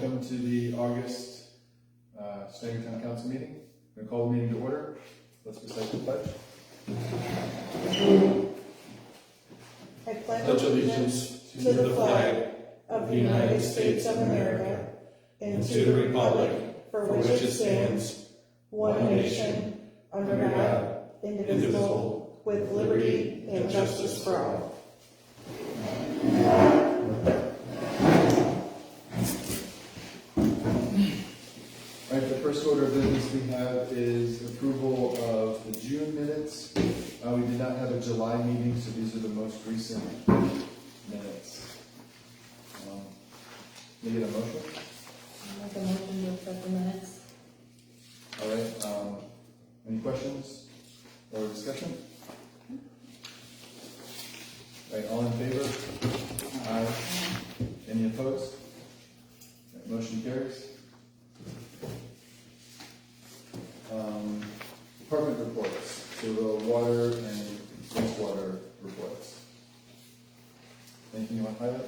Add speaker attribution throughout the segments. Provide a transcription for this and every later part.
Speaker 1: welcome to the August Schneider Town Council meeting. I'm going to call the meeting to order. Let's recite the pledge.
Speaker 2: I pledge allegiance to the flag of the United States of America and to the republic for which it stands, one nation, under God, indivisible, with liberty and justice for all.
Speaker 1: All right, the first order of business we have is approval of the June minutes. We did not have a July meeting, so these are the most recent minutes. Can I get a motion?
Speaker 3: I'll make a motion to accept the minutes.
Speaker 1: All right, any questions or discussion? All right, all in favor? Aye. Any opposed? Right, motion carries. Department reports, so the water and wastewater reports. Anything you want to highlight?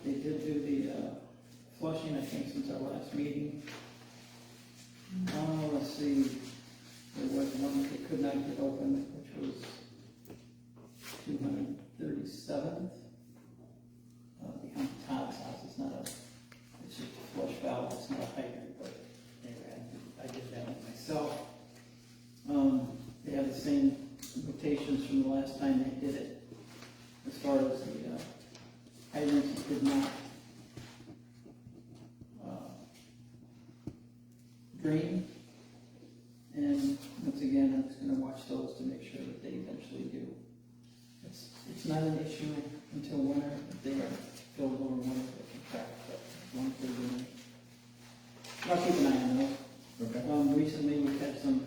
Speaker 4: They did do the flushing, I think, since our last meeting. Let's see, there was one that they could not get open, which was 237th, behind Todd's house. It's not it's just a flush valve, it's not a hydrant, but anyway, I did that one myself. They have the same notations from the last time they did it. As far as the hydrants, it did not drain. And once again, I'm just going to watch those to make sure that they eventually do. It's not an issue until winter. If they are filled over winter, they can crack, but as long as they're doing it. I'll keep an eye on those.
Speaker 1: Okay.
Speaker 4: Recently, we've had some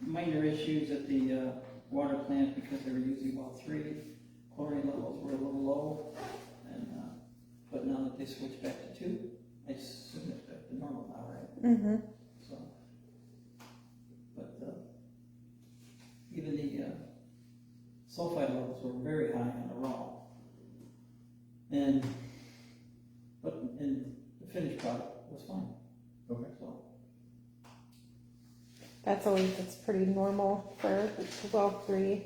Speaker 4: minor issues at the water plant because they were using well 3. Chlorine levels were a little low, and but now that they switched back to 2, I assume it's back to normal now, right?
Speaker 2: Mm-hmm.
Speaker 4: So, but even the sulfide levels were very high on the raw, and the finished product was fine.
Speaker 1: Okay.
Speaker 4: So.
Speaker 2: That's pretty normal for well 3.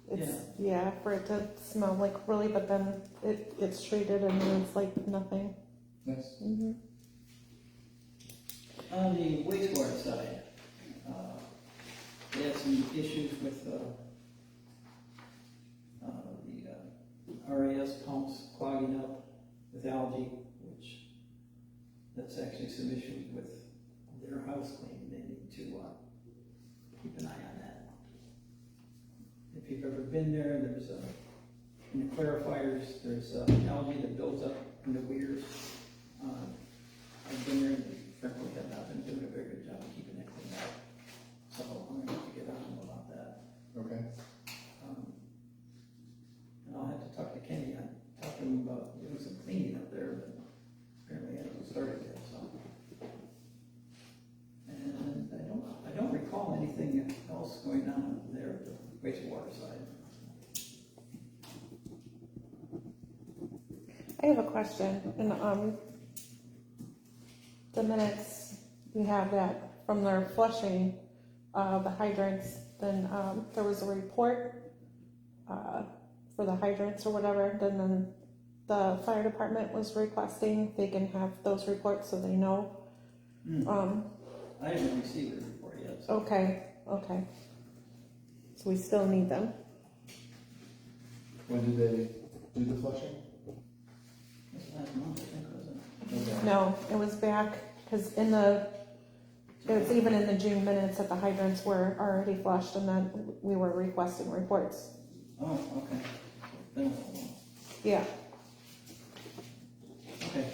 Speaker 2: It's yeah, for it to smell like really, but then it gets treated and then it's like nothing.
Speaker 1: Nice.
Speaker 2: Mm-hmm.
Speaker 4: On the wastewater side, they had some issues with the RAS pumps clogging up with algae, which that's actually some issues with their house cleaning. They need to keep an eye on that. If you've ever been there, there's in the clarifiers, there's algae that builds up in the weirs. I've been there, and they frankly have not been doing a very good job of keeping that cleaned out. So I'm going to have to get on them about that.
Speaker 1: Okay.
Speaker 4: And I'll have to talk to Kenny. I talked to him about doing some cleaning up there, but apparently he hasn't started yet. So, and I don't recall anything else going on there at the wastewater side.
Speaker 2: I have a question. In the minutes we have that from their flushing the hydrants, then there was a report for the hydrants or whatever, then the fire department was requesting they can have those reports so they know.
Speaker 4: I haven't received the report yet. So.
Speaker 2: Okay. So we still need them.
Speaker 1: When did they do the flushing?
Speaker 4: This last month, I think, wasn't it?
Speaker 1: Okay.
Speaker 2: No, it was back because it was even in the June minutes that the hydrants were already flushed and then we were requesting reports.
Speaker 4: Oh, okay. Been a while.
Speaker 2: Yeah.
Speaker 4: Okay.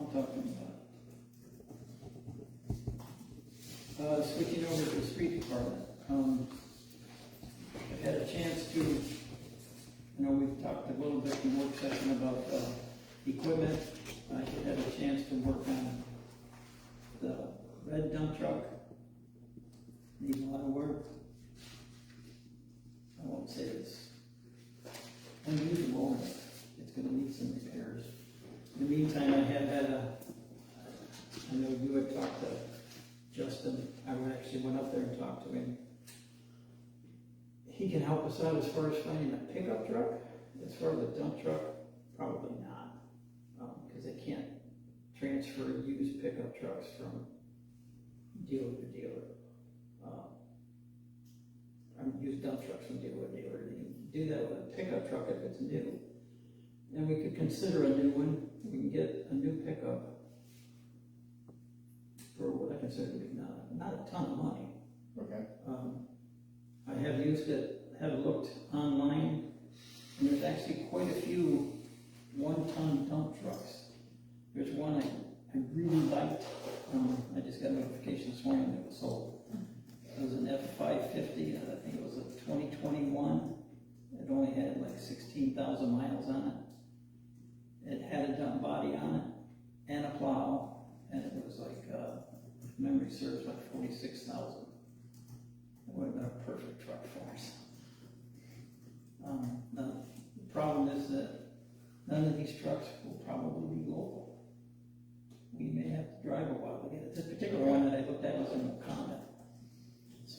Speaker 4: I'll talk to him about it. Switching over to the street department. I've had a chance to, we've talked a little bit in work session about equipment. I had a chance to work on the red dump truck. Needs a lot of work. I won't say it's unusual, but it's going to need some repairs. In the meantime, I have had I know you had talked to Justin, I actually went up there and talked to him. He can help us out as far as finding a pickup truck. As far as a dump truck, probably not, because they can't transfer used pickup trucks from dealer to dealer. Used dump trucks from dealer to dealer. You can do that with a pickup truck if it's new. And we could consider a new one. We can get a new pickup for what I consider to be not a ton of money.
Speaker 1: Okay.
Speaker 4: I have used it, have looked online, and there's actually quite a few one-ton dump trucks. There's one I really liked. I just got a notification this morning that it was sold. It was an F550, and I think it was a 2021. It only had like 16,000 miles on it. It had a dump body on it and a plow, and it was like, if memory serves, like 46,000. It would have been a perfect truck for us. The problem is that none of these trucks will probably be local. We may have to drive a while to get it. This particular one that I looked at was in Wakanda,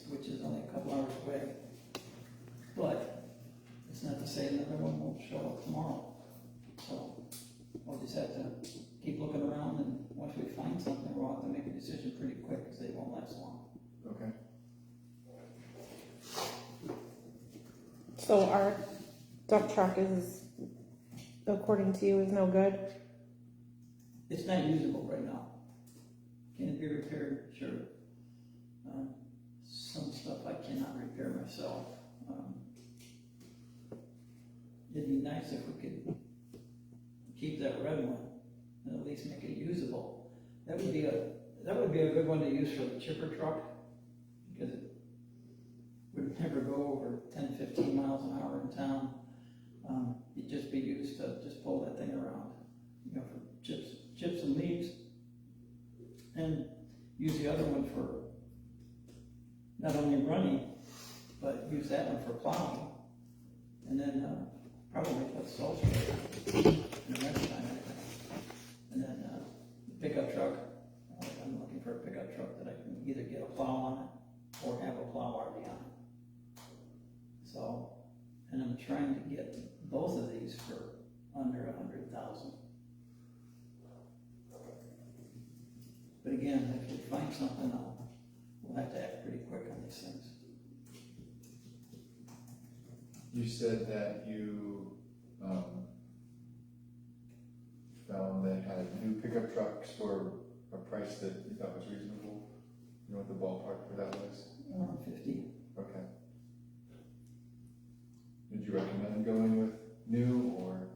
Speaker 4: which is only a couple hours away. But it's not to say another one won't show up tomorrow. So we'll just have to keep looking around, and once we find something, we'll have to make a decision pretty quick because they won't last long.
Speaker 1: Okay.
Speaker 2: So our dump truck is, according to you, is no good?
Speaker 4: It's not usable right now. Can it be repaired? Sure. Some stuff I cannot repair myself. It'd be nice if we could keep that red one and at least make it usable. That would be a good one to use for the chipper truck, because it would never go over 10, 15 miles an hour in town. It'd just be used to just pull that thing around, for chips and leaves, and use the other one for not only running, but use that one for plowing, and then probably put salt in the next time anyway. And then the pickup truck, I'm looking for a pickup truck that I can either get a plow on it or have a plow RV on it. So, and I'm trying to get both of these for under 100,000. But again, if we find something, we'll have to act pretty quick on these things.
Speaker 1: You said that you found that had new pickup trucks for a price that you thought was reasonable. You know what the ballpark for that was?
Speaker 4: Around 50.
Speaker 1: Okay. Would you recommend going with new or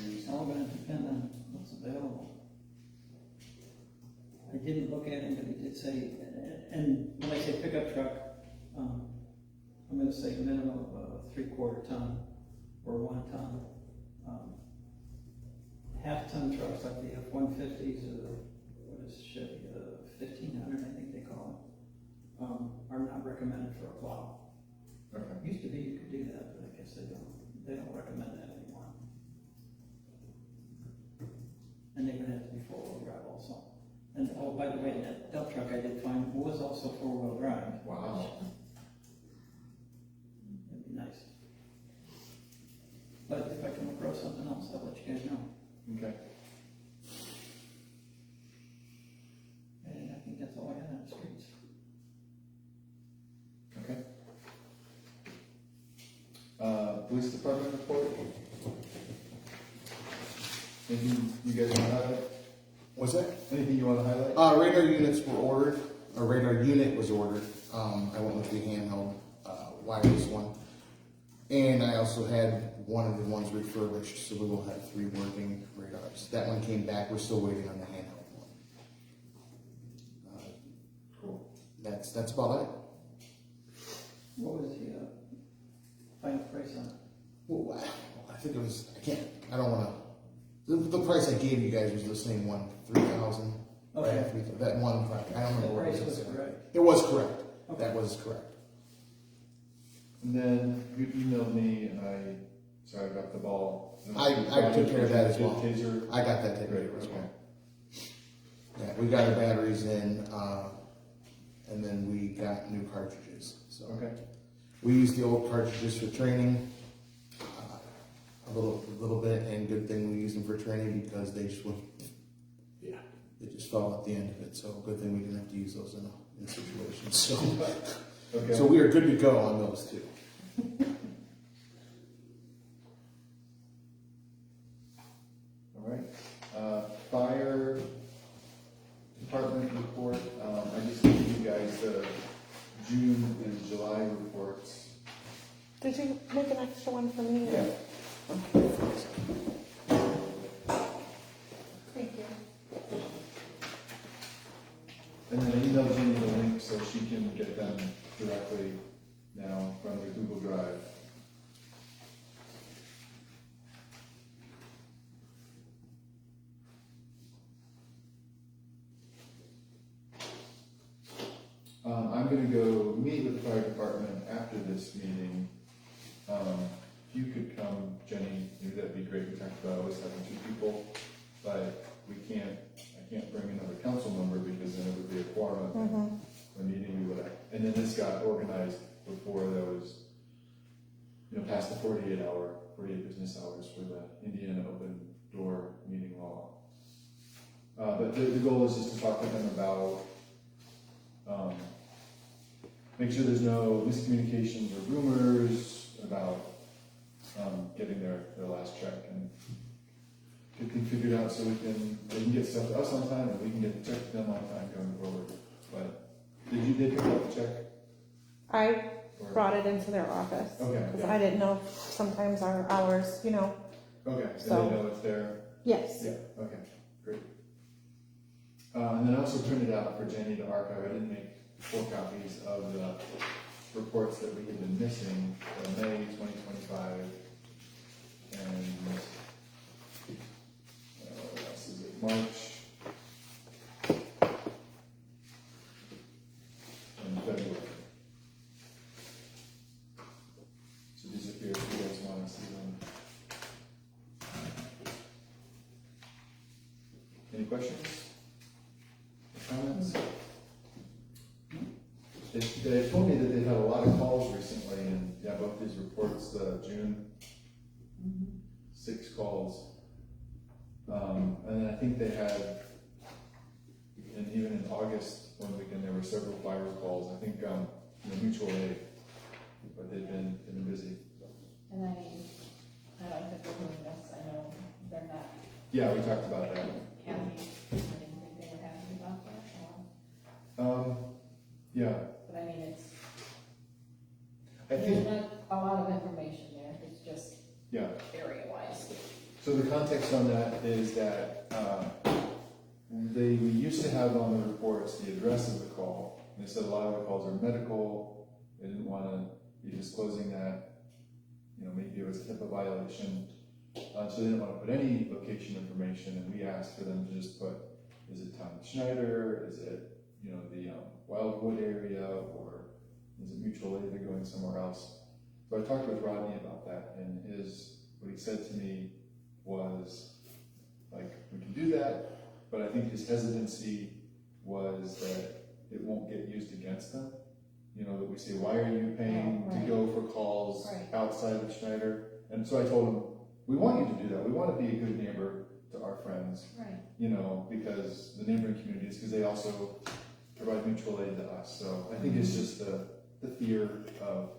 Speaker 1: used?
Speaker 4: It's all going to depend on what's available. I didn't look at it, but he did say, and when I say pickup truck, I'm going to say minimum of 3/4 ton or 1 ton. Half-ton trucks like the F-150s or what is Chevy, 1500, I think they call it, are not recommended for a plow.
Speaker 1: Okay.
Speaker 4: Used to be you could do that, but I guess they don't recommend that anymore. And they're going to have to be 4-wheel drive also. And oh, by the way, that dump truck I did find was also 4-wheel drive.
Speaker 1: Wow.
Speaker 4: It'd be nice. But if I come across something else, I'll let you guys know.
Speaker 1: Okay.
Speaker 4: And I think that's all I had on the streets.
Speaker 1: Okay. Police department report. Anything you guys want to highlight?
Speaker 5: What's that?
Speaker 1: Anything you want to highlight?
Speaker 5: Radar units were ordered. A radar unit was ordered. I went with the handheld wireless one. And I also had one of the ones refurbished, so we will have 3 working radars. That one came back. We're still waiting on the handheld one.
Speaker 1: Cool.
Speaker 5: That's about it.
Speaker 4: What was the final price on it?
Speaker 5: Well, I think it was. I don't want to. The price I gave you guys was the same one, 3,000.
Speaker 4: Okay.
Speaker 5: Right, that one. I don't remember
Speaker 4: The
Speaker 5: what
Speaker 4: price
Speaker 5: it
Speaker 4: was
Speaker 5: was.
Speaker 4: correct.
Speaker 5: It was correct.
Speaker 4: Okay.
Speaker 5: That was correct.
Speaker 1: And then you emailed me, and sorry about the ball.
Speaker 5: I took care of that as well.
Speaker 1: Taser.
Speaker 5: I got that taken care of as well. Yeah, we got our batteries in, and then we got new cartridges, so.
Speaker 1: Okay.
Speaker 5: We used the old cartridges for training, a little bit, and good thing we used them for training because they just went, yeah, they just fell at the end of it, so good thing we didn't have to use those in situations, so.
Speaker 1: Okay.
Speaker 5: So we are good to go on those two.
Speaker 1: All right. Fire department report. I just gave you guys the June and July reports.
Speaker 2: Did you make an extra one for me?
Speaker 1: Yeah.
Speaker 3: Thank you.
Speaker 1: And then I emailed Jenny the link so she can get them directly now from the Google Drive. I'm gonna go meet with the fire department after this meeting. If you could come, Jenny, maybe that'd be great. We talked about always having 2 people, but I can't bring another council member because then it would be a quorum of a meeting we would have. And then this got organized before there was, past the 48 business hours for the Indiana open door meeting law. But the goal is just to talk to them about, make sure there's no miscommunications or rumors about getting their last check and get things figured out so they can get stuff to us on time and we can get the check to them on time going forward. But did they pick up the check?
Speaker 2: I
Speaker 1: Or-
Speaker 2: brought it into their office.
Speaker 1: Okay,
Speaker 2: Because
Speaker 1: yeah.
Speaker 2: I didn't know sometimes our hours,
Speaker 1: Okay, so
Speaker 2: So-
Speaker 1: they know it's there.
Speaker 2: Yes.
Speaker 1: Yeah, okay, great. And then I also printed out for Jenny to archive. I didn't make 4 copies of the reports that we had been missing for May 2025. And what else is it? March and February. So these are here if you guys want to see them. Any questions? Comments? They told me that they've had a lot of calls recently, and yeah, both these reports, June, 6 calls. And then I think they had, and even in August, one weekend, there were several fire calls. I think, mutual aid, but they've been busy.
Speaker 3: And I don't think we're doing this, I know they're not
Speaker 1: Yeah, we talked about that.
Speaker 3: county, I didn't think they were happy about that,
Speaker 1: Yeah,
Speaker 3: but I mean,
Speaker 1: I
Speaker 3: there's
Speaker 1: think,
Speaker 3: not a lot of information there, it's just
Speaker 1: yeah.
Speaker 3: area-wise.
Speaker 1: So the context on that is that we used to have on the reports the address of the call. And they said a lot of the calls are medical. They didn't want to be disclosing that. Maybe it was a HIPAA violation. So they didn't want to put any location information. And we asked for them to just put, is it Town Schneider? Is it, the Wildwood area? Or is it mutual aid? They're going somewhere else. So I talked with Rodney about that, and what he said to me was, like, we can do that, but I think his hesitancy was that it won't get used against them. That we say, why are you paying to go for calls outside of Schneider? And so I told him, we want you to do that. We want to be a good neighbor to our friends,
Speaker 3: Right.
Speaker 1: because the neighboring communities, because they also provide mutual aid to us. So I think it's just the fear of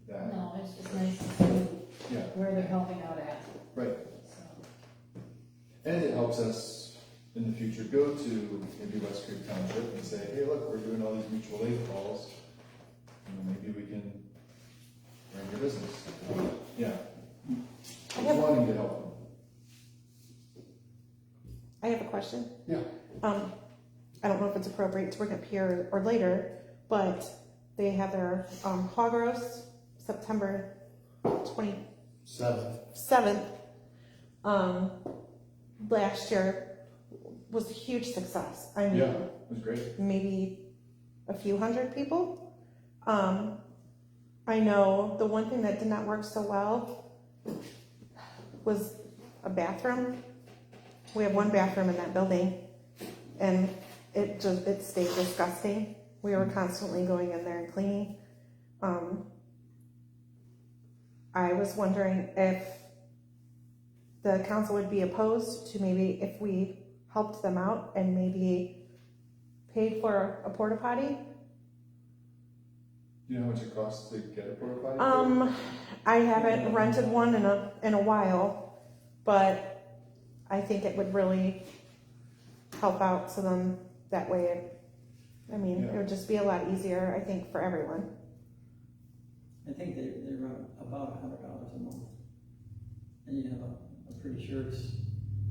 Speaker 1: that.
Speaker 3: No, it's just nice to see
Speaker 1: Yeah,
Speaker 3: where they're helping out at,
Speaker 1: right.
Speaker 3: so.
Speaker 1: And it helps us in the future go to maybe West Creek Township and say, hey, look, we're doing all these mutual aid calls. Maybe we can run your business. Yeah. Just wanting to help them.
Speaker 2: I have a question.
Speaker 1: Yeah.
Speaker 2: I don't know if it's appropriate to bring up here or later, but they have their hog roast September 27th.
Speaker 5: 7.
Speaker 2: Last year was a huge success. I mean,
Speaker 1: Yeah, it was great.
Speaker 2: maybe a few hundred people. I know the one thing that did not work so well was a bathroom. We have one bathroom in that building, and it stayed disgusting. We were constantly going in there and cleaning. I was wondering if the council would be opposed to maybe if we helped them out and maybe paid for a porta potty.
Speaker 1: Do you know how much it costs to get a porta potty?
Speaker 2: I haven't rented one in a while, but I think it would really help out. So then that way, it would just be a lot easier, I think, for everyone.
Speaker 4: I think they run about $100 a month. And you have I'm pretty sure it's,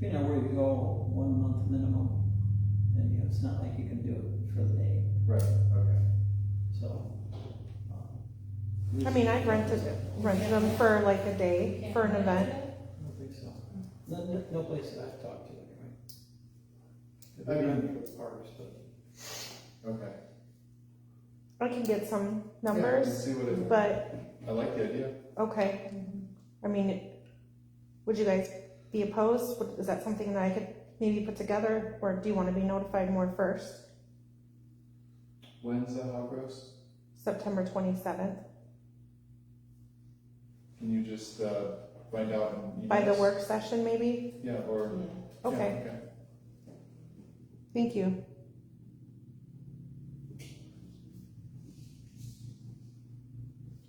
Speaker 4: depending on where you go, 1 month minimum. And it's not like you can do it for the day.
Speaker 1: Right, okay.
Speaker 4: So.
Speaker 2: I've rented them for like a day for an event.
Speaker 4: I don't think so. No place that I've talked to anyway.
Speaker 1: I
Speaker 4: They
Speaker 1: mean-
Speaker 4: run for parks, but.
Speaker 1: Okay.
Speaker 2: I can get some
Speaker 1: Yeah,
Speaker 2: numbers,
Speaker 1: let's see what it,
Speaker 2: but
Speaker 1: I like the idea.
Speaker 2: okay. Would you guys be opposed? Is that something that I could maybe put together, or do you want to be notified more first?
Speaker 1: When's the hog roast?
Speaker 2: September 27th.
Speaker 1: Can you just, find out and email
Speaker 2: By the
Speaker 1: us?
Speaker 2: work session, maybe?
Speaker 1: Yeah, or.
Speaker 2: Okay,
Speaker 1: Yeah,
Speaker 2: thank you.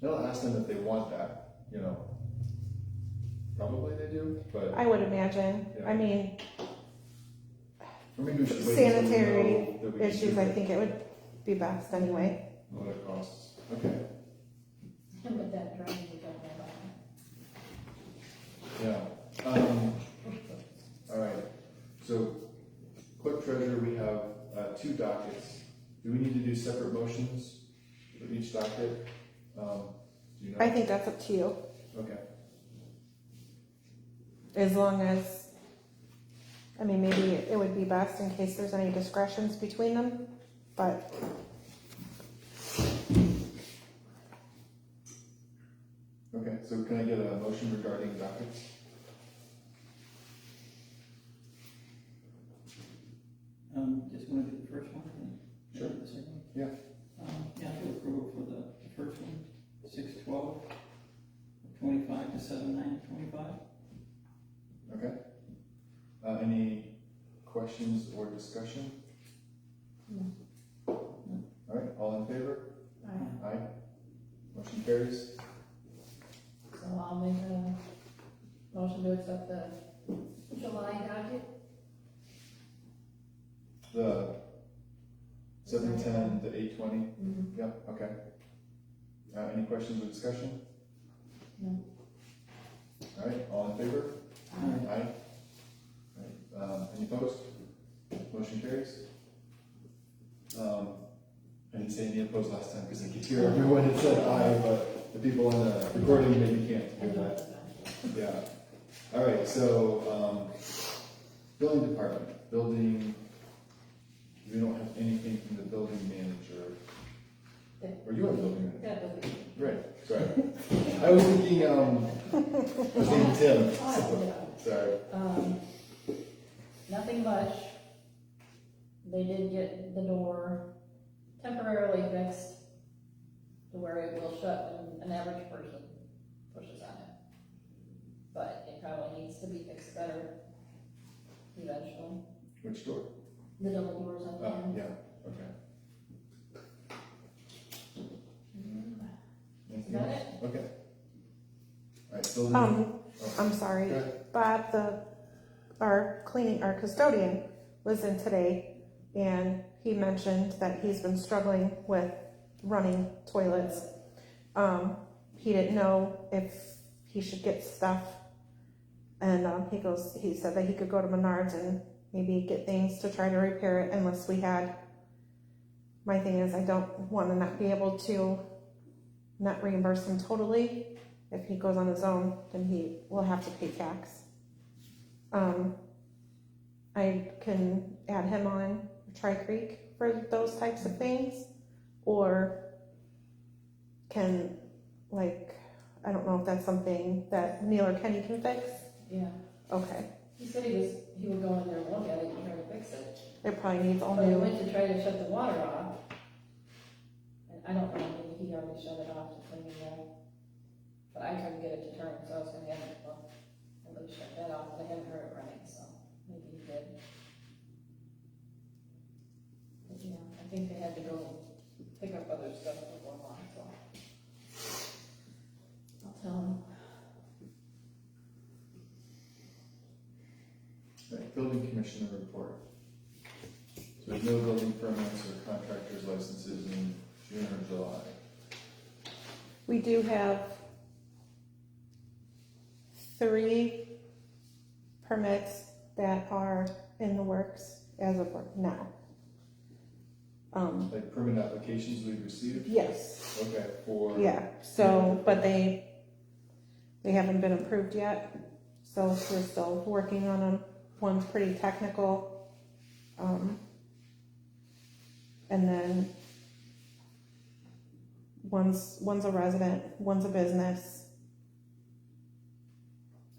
Speaker 1: I'll ask them if they want that, Probably they do, but,
Speaker 2: I would imagine.
Speaker 1: Yeah. or maybe we should wait until we
Speaker 2: Sanitary
Speaker 1: know that we can
Speaker 2: issues,
Speaker 1: do
Speaker 2: I
Speaker 1: it,
Speaker 2: think it would be best anyway.
Speaker 1: What it costs. Okay,
Speaker 3: And with that drum, you don't know about.
Speaker 1: yeah. All right, so clerk treasurer, we have 2 dockets. Do we need to do separate motions for each docket? Do you know?
Speaker 2: I think that's up to you,
Speaker 1: Okay,
Speaker 2: as long as, maybe it would be best in case there's any discretions between them, but
Speaker 1: okay, so can I get a motion regarding dockets?
Speaker 4: Just want to do the first one, and
Speaker 1: Sure.
Speaker 4: the second.
Speaker 1: Yeah.
Speaker 4: To approve for the first one, 6/12, 25 to 7/9/25.
Speaker 1: Okay. Any questions or discussion?
Speaker 3: No.
Speaker 1: All right, all in favor?
Speaker 3: Alright,
Speaker 1: Aye. Motion carries.
Speaker 3: so I'll make a motion to accept the July docket.
Speaker 1: The 7:10 to 8:20?
Speaker 3: Mm-hmm.
Speaker 1: Yeah, okay. Any questions or discussion?
Speaker 3: No.
Speaker 1: All right, all in favor?
Speaker 4: Aye.
Speaker 1: Aye. All right, any opposed? Motion carries. I didn't say any opposed last time because I could hear everyone had said aye, but the people on the recording maybe can't hear that. Yeah. All right, so, building department, we don't have anything from the building manager. Or you are the building manager?
Speaker 3: That would be.
Speaker 1: Right, sorry. I was thinking, I was thinking Tim, so, sorry.
Speaker 3: Nothing much. They did get the door temporarily fixed to where it will shut when an average person pushes on it. But it probably needs to be fixed better eventually.
Speaker 1: Which door?
Speaker 3: The double doors on the
Speaker 1: Oh,
Speaker 3: end.
Speaker 1: yeah, okay. Anything
Speaker 3: Is that
Speaker 1: else? Okay. All right, building.
Speaker 2: I'm sorry,
Speaker 1: Go ahead.
Speaker 2: Bob, our custodian was in today, and he mentioned that he's been struggling with running toilets. He didn't know if he should get stuff, and he said that he could go to Menards and maybe get things to try to repair it unless we had. My thing is, I don't want to not be able to not reimburse him totally. If he goes on his own, then he will have to pay tax. I can add him on Tri Creek for those types of things, or I don't know if that's something that Neil or Kenny can fix.
Speaker 3: Yeah,
Speaker 2: Okay,
Speaker 3: he said he would go in there and look at it and try to fix it.
Speaker 2: it probably needs all
Speaker 3: But he
Speaker 2: new.
Speaker 3: went to try to shut the water off. And I don't know, maybe he already shut it off to clean it out. But I tried to get it to turn, so I was gonna have it, well, at least shut that off, but I haven't heard it running, so maybe he did. But yeah, I think they had to go pick up other stuff before long, so. I'll tell him.
Speaker 1: Right, building commissioner report. So there's no building permits or contractors licenses in June or July.
Speaker 2: We do have 3 permits that are in the works as of now.
Speaker 1: Like permit applications we've received?
Speaker 2: Yes,
Speaker 1: Okay, for.
Speaker 2: yeah, so, but they haven't been approved yet, so we're still working on them. One's pretty technical, and then one's a resident, one's a business.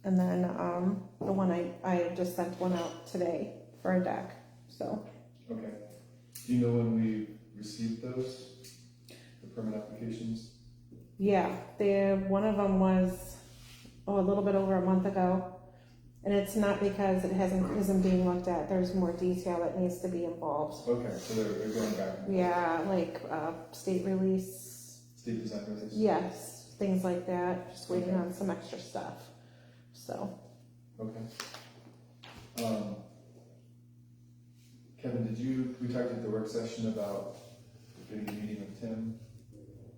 Speaker 2: And then, the one I just sent one out today for a deck, so.
Speaker 1: Okay. Do you know when we received those, the permit applications?
Speaker 2: Yeah, one of them was, a little bit over a month ago. And it's not because it isn't being looked at, there's more detail that needs to be involved.
Speaker 1: Okay, so they're going back.
Speaker 2: Yeah, like, state release,
Speaker 1: State design release?
Speaker 2: yes, things like that, just waiting on some extra stuff, so.
Speaker 1: Okay. Kevin, we talked at the work session about getting a meeting with Tim?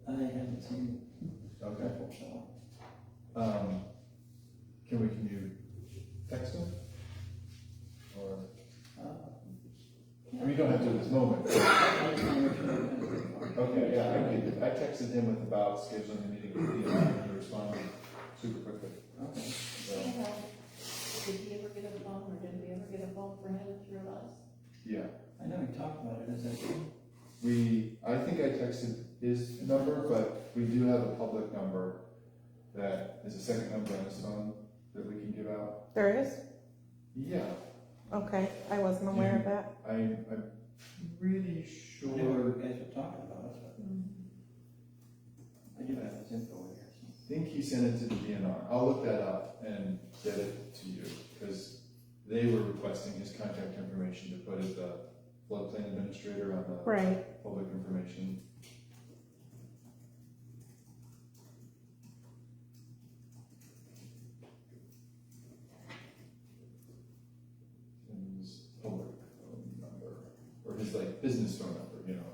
Speaker 4: I haven't seen.
Speaker 1: Okay. Can you text him? Or, I mean, you don't have to at this moment. Okay, yeah, I texted him with about scheduling a meeting with you, and he responded super quickly.
Speaker 4: Okay.
Speaker 1: So,
Speaker 3: Did he ever get a phone, or did we ever get a phone for him through us?
Speaker 1: yeah,
Speaker 4: I know we talked about it, is that true?
Speaker 1: I think I texted his number, but we do have a public number that is a second number on his phone that we can give out.
Speaker 2: There is?
Speaker 1: Yeah,
Speaker 2: Okay, I wasn't aware of that.
Speaker 1: I'm pretty
Speaker 4: I know
Speaker 1: sure.
Speaker 4: you guys were talking about it, but I do have his info here, so.
Speaker 1: I think he sent it to the DNR. I'll look that up and get it to you, because they were requesting his contact information to put as the floodplain administrator on the
Speaker 2: Right,
Speaker 1: public information. And his public phone number, or his like business phone number, you know.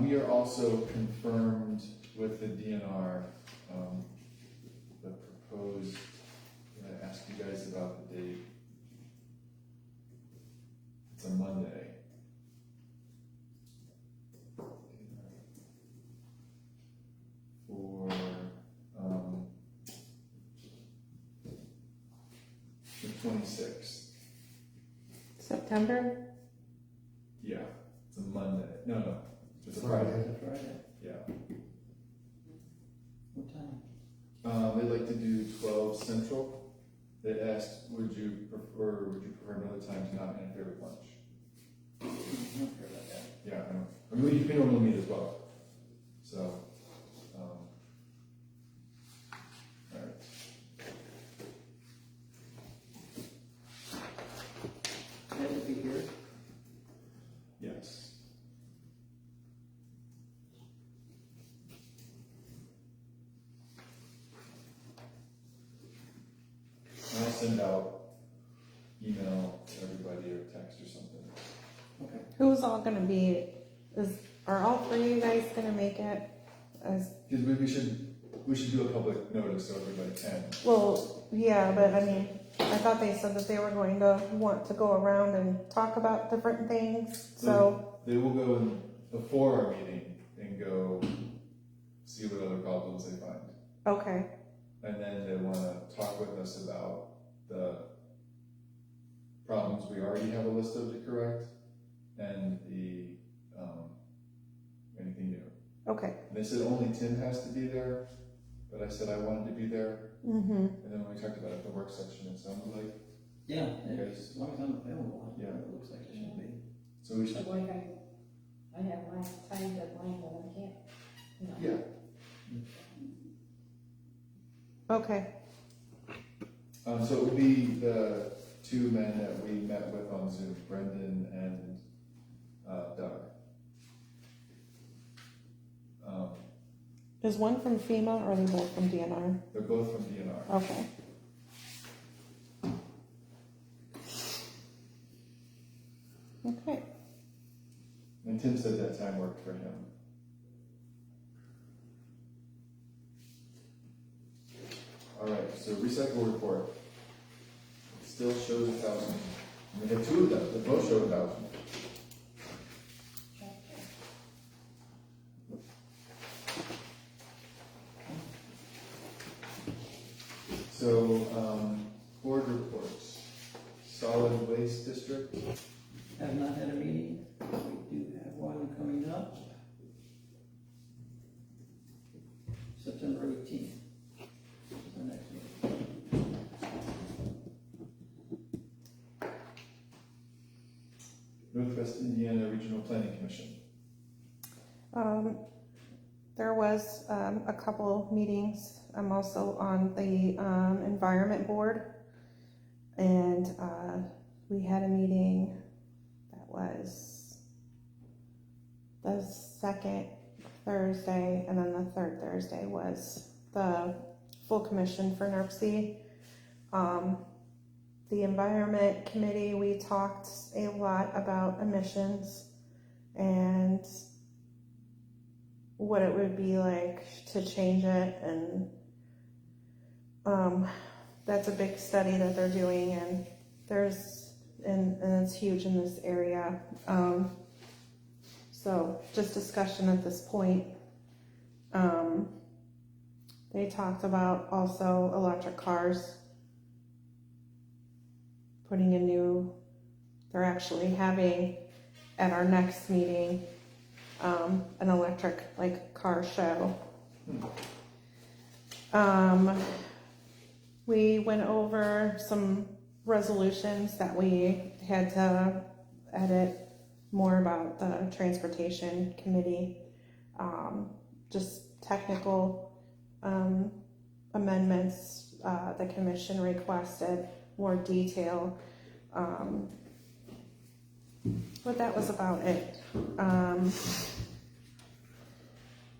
Speaker 1: We are also confirmed with the DNR, the proposed, I asked you guys about the date. It's a Monday. For, the 26th.
Speaker 2: September?
Speaker 1: Yeah, it's a Monday. No, it's a Friday.
Speaker 4: It's a Friday.
Speaker 1: Yeah.
Speaker 4: What time?
Speaker 1: They'd like to do 12 Central. They asked, would you prefer another time to not interfere with lunch?
Speaker 4: I don't care about that.
Speaker 1: Yeah, I know. I mean, you can normally meet as well. So, all right.
Speaker 4: Had to be here.
Speaker 1: Yes. And I'll send out email to everybody or text or something.
Speaker 4: Okay.
Speaker 2: Who's all gonna be, are all 3 of you guys gonna make it?
Speaker 1: Because we should do a public notice so everybody can.
Speaker 2: Well, yeah, but I mean, I thought they said that they were going to want to go around and talk about different things, so.
Speaker 1: They will go in before our meeting and go see what other problems they find.
Speaker 2: Okay,
Speaker 1: And then they wanna talk with us about the problems we already have a list of to correct, and anything new.
Speaker 2: Okay.
Speaker 1: And they said only Tim has to be there, but I said I wanted to be there,
Speaker 2: Mm-hmm.
Speaker 1: and then when we talked about it at the work section, it sounded like,
Speaker 4: Yeah,
Speaker 1: Yes.
Speaker 4: as long as I'm available,
Speaker 1: Yeah.
Speaker 4: it looks like it should be.
Speaker 1: so we should,
Speaker 3: But like I have my time deadline, but I can't, you know.
Speaker 1: yeah.
Speaker 2: Okay.
Speaker 1: So it would be the two men that we met with on Zoom, Brendan and Doug.
Speaker 2: Is one from FEMA or are they both from DNR?
Speaker 1: They're both from DNR.
Speaker 2: Okay. Okay.
Speaker 1: And Tim said that time worked for him. All right, so recycle report. It still shows 1,000. We have two of them, they both show 1,000. So, board reports. Solid Waste District.
Speaker 4: Have not had a meeting, we do have one coming up. September 18th. is our next meeting.
Speaker 1: Northwest Indiana Regional Planning Commission.
Speaker 2: There was a couple meetings. I'm also on the Environment Board, and we had a meeting that was the second Thursday, and then the third Thursday was the full commission for NERC. The Environment Committee, we talked a lot about emissions and what it would be like to change it, and that's a big study that they're doing, and it's huge in this area. So just discussion at this point. They talked about also electric cars, putting they're actually having at our next meeting an electric car show. We went over some resolutions that we had to edit, more about the transportation committee, just technical amendments the commission requested, more detail, but that was about it.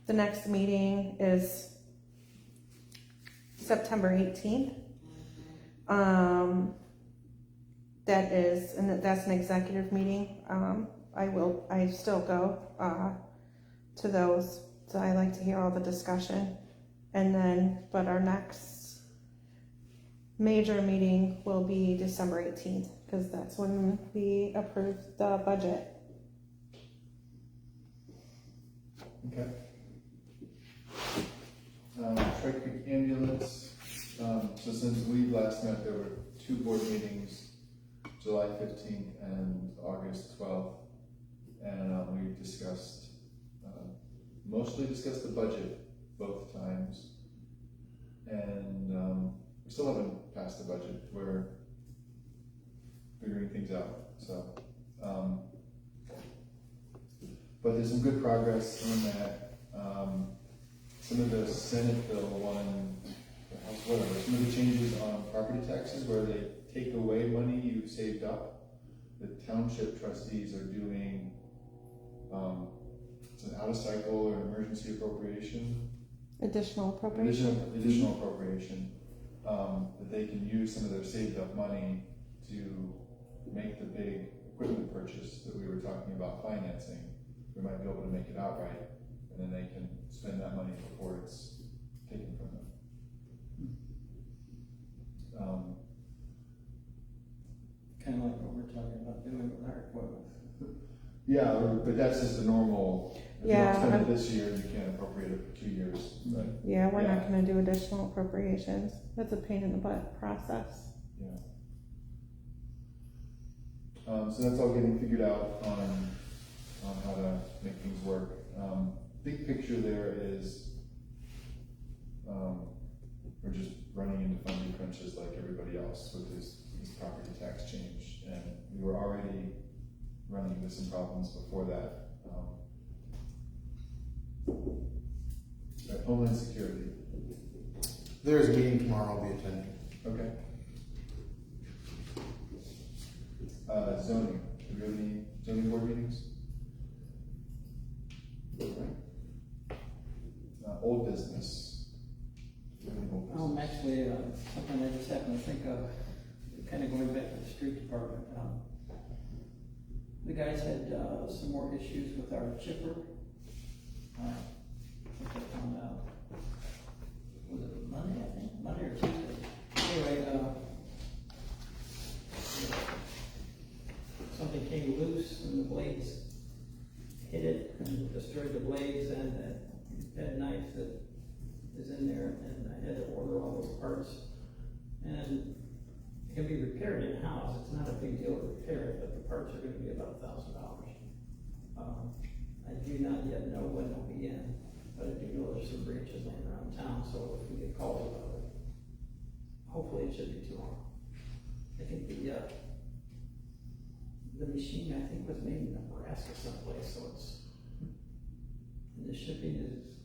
Speaker 2: The next meeting is September 18th. That's an executive meeting. I still go to those, so I like to hear all the discussion. But our next major meeting will be December 18th, because that's when we approve the budget.
Speaker 1: Okay. Tri Creek Ambulance. So since we last met, there were two board meetings, July 15th and August 12th. And we mostly discussed the budget both times. And we still haven't passed the budget. We're figuring things out. So, but there's some good progress on that. Some of the Senate bill some of the changes on property taxes where they take away money you saved up. The township trustees are doing, it's an out of cycle or emergency appropriation.
Speaker 2: Additional appropriation.
Speaker 1: Additional appropriation, that they can use some of their saved up money to make the big equipment purchase that we were talking about financing. We might be able to make it outright, and then they can spend that money before it's taken from them.
Speaker 4: Kind of like what we're talking about doing with our equipment.
Speaker 1: Yeah, but that's just the normal. If you
Speaker 2: Yeah,
Speaker 1: don't spend it this year, you can't appropriate it for 2 years. Right?
Speaker 2: Yeah, we're not gonna do additional appropriations. That's a pain in the butt process.
Speaker 1: Yeah. So that's all getting figured out on how to make things work. Big picture there is, we're just running into funding crunches like everybody else with this property tax change. And we were already running into some problems before that. Homeland Security.
Speaker 5: There's a meeting tomorrow, I'll be attending.
Speaker 1: Okay. Zoning. Do we have any zoning board meetings? Old business. Do we have any old business?
Speaker 4: Actually, something I just happened to think of, kind of going back to the street department. The guys had some more issues with our chipper. I think I found out. Was it Monday, I think? Monday or Tuesday. Anyway, something came loose and the blades hit it and destroyed the blades and that knife that is in there, and I had to order all those parts. And it can be repaired in-house. It's not a big deal to repair it, but the parts are gonna be about $1,000. I do not yet know when they'll be in, but I do know there's some branches laying around town, so if we get called about it, hopefully it should be too long. I think the machine, I think, was made in Nebraska someplace, so and the shipping is,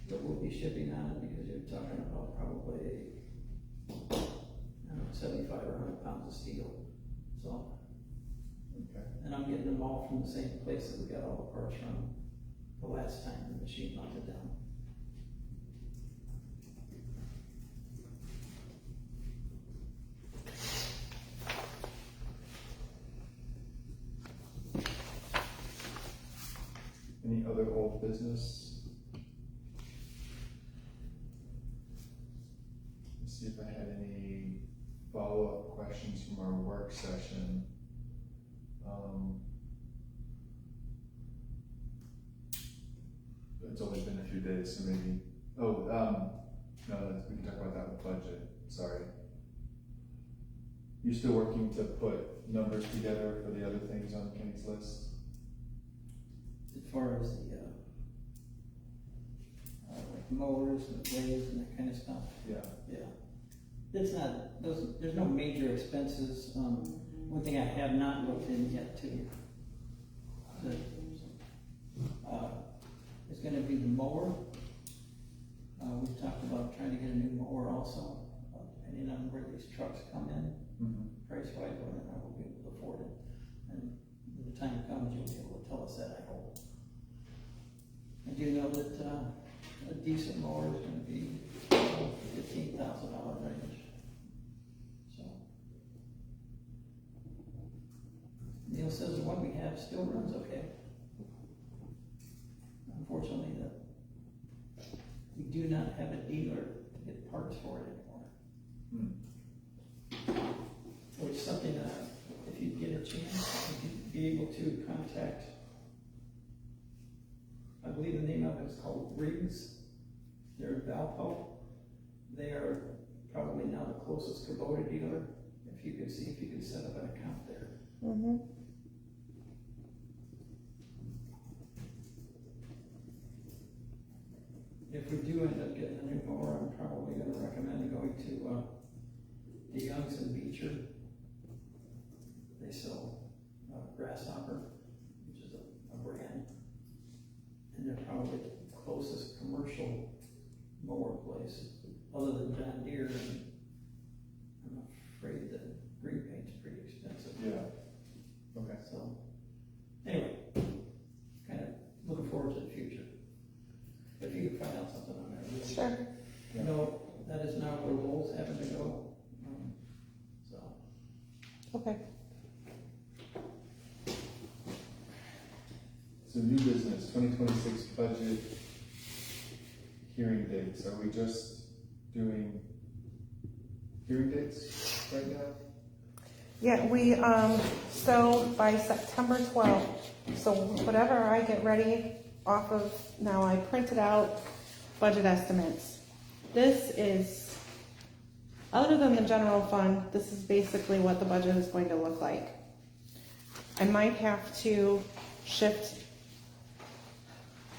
Speaker 4: there will be shipping on it because you're talking about probably, I don't know, 75 or 100 pounds of steel. So,
Speaker 1: Okay.
Speaker 4: and I'm getting them all from the same place that we got all the parts from the last time the machine melted down.
Speaker 1: Any other old business? Let's see if I had any follow-up questions from our work session. It's only been a few days, so maybe, no, we can talk about that with budget, sorry. You still working to put numbers together for the other things on Kenny's list?
Speaker 4: As far as the, like mowers and blades and that kind of stuff.
Speaker 1: Yeah.
Speaker 4: Yeah. It's not, there's no major expenses. One thing I have not looked in yet too. Is gonna be the mower. We've talked about trying to get a new mower also, depending on where these trucks come in. Price wise, whether or not we'll be able to afford it. And when the time comes, you'll be able to tell us that, I hope. I do know that a decent mower is going to be $15,000 range. So Neil says the one we have still runs okay. Unfortunately, we do not have a dealer to get parts for it anymore. Which is something that if you get a chance, you could be able to contact. I believe the name of it is called Riggs. They're in Valpo. They are probably now the closest Kubota dealer. If you could see if you could set up an account there.
Speaker 2: Mm-hmm.
Speaker 4: If we do end up getting a new mower, I'm probably going to recommend going to DeYoung's and Beecher. They sell Grasshopper, which is a brand. And they're probably the closest commercial mower place, other than John Deere. And I'm afraid that green paint's pretty expensive.
Speaker 1: Yeah. Okay.
Speaker 4: So, anyway, kind of looking forward to the future. If you can find out something on there.
Speaker 2: Sure.
Speaker 1: Yeah.
Speaker 4: No, that is not where Lowell's having to go. So,
Speaker 2: Okay.
Speaker 1: So new business, 2026 budget hearing dates. Are we just doing hearing dates right now?
Speaker 2: Yeah, we, so by September 12th, so whatever I get ready off of, now I printed out budget estimates. This is Other than the general fund, this is basically what the budget is going to look like. I might have to shift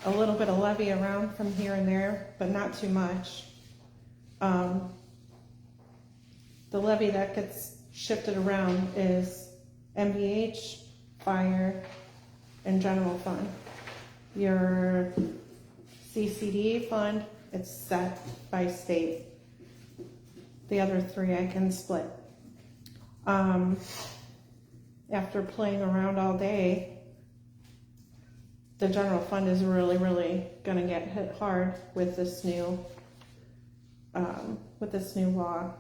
Speaker 2: a little bit of levy around from here and there, but not too much. The levy that gets shifted around is MVH, fire, and general fund. Your CCD fund, it's set by state. The other three I can split. After playing around all day, the general fund is really gonna get hit hard with this new law.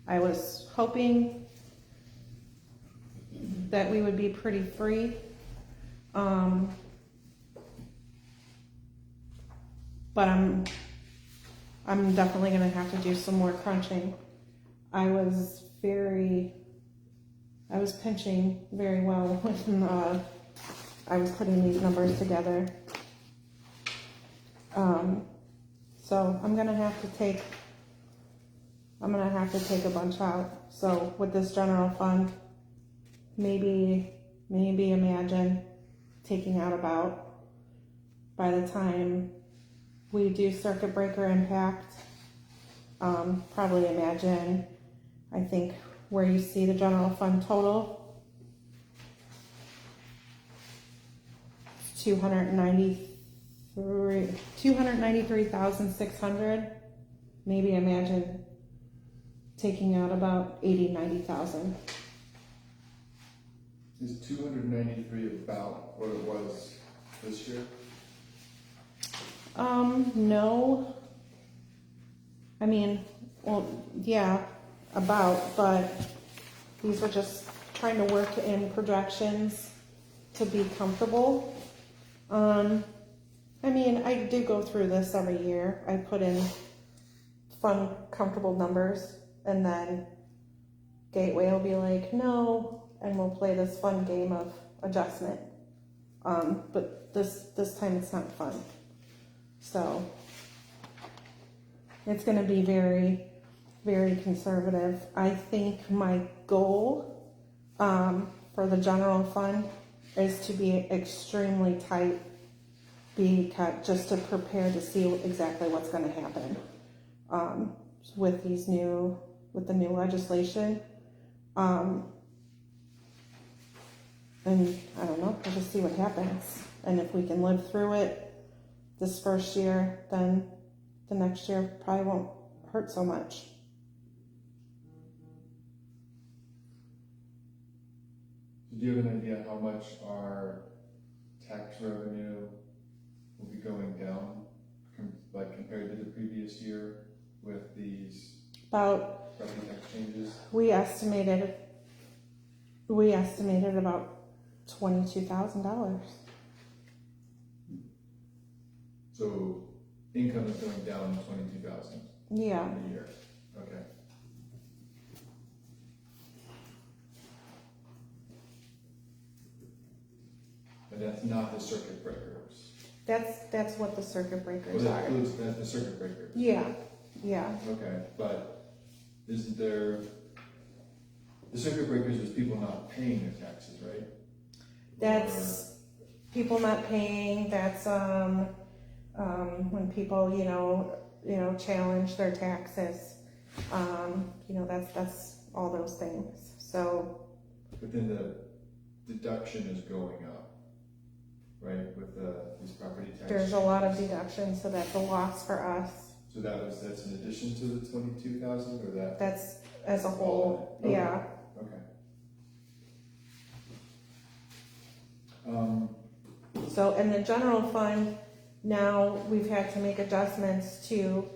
Speaker 2: I was hoping that we would be pretty free. But I'm definitely gonna have to do some more crunching. I was pinching very well when I was putting these numbers together. So I'm gonna have to take a bunch out. So with this general fund, maybe imagine taking out about, by the time we do circuit breaker impact, probably imagine, I think where you see the general fund total, 293,600. Maybe imagine taking out about 90,000.
Speaker 1: Is 293 about what it was this year?
Speaker 2: No. I mean, well, yeah, but these are just trying to work in projections to be comfortable. I mean, I do go through this every year. I put in fun, comfortable numbers, and then Gateway will be like, no, and we'll play this fun game of adjustment. But this time it's not fun. So it's going to be very, very conservative. I think my goal for the general fund is to be extremely tight, just to prepare to see exactly what's going to happen with the new legislation. And I don't know, we'll just see what happens. And if we can live through it this first year, then the next year probably won't hurt so much.
Speaker 1: Do you have an idea how much our tax revenue will be going down, like compared to the previous year with these
Speaker 2: About,
Speaker 1: property tax changes?
Speaker 2: we estimated about $22,000.
Speaker 1: So income is going down 22,000
Speaker 2: Yeah.
Speaker 1: a year. Okay. But that's not the circuit breakers.
Speaker 2: That's what the circuit breakers
Speaker 1: Well, that
Speaker 2: are.
Speaker 1: includes that's the circuit breakers.
Speaker 2: Yeah.
Speaker 1: Okay, but isn't there, the circuit breakers is people not paying their taxes, right?
Speaker 2: That's people not paying. That's when people, challenge their taxes. That's all those things. So.
Speaker 1: But then the deduction is going up, right, with these property taxes?
Speaker 2: There's a lot of deductions, so that's a loss for us.
Speaker 1: So that's in addition to the 22,000, or that?
Speaker 2: That's as a whole,
Speaker 1: Okay.
Speaker 2: yeah.
Speaker 1: Okay.
Speaker 2: So in the general fund, now we've had to make adjustments to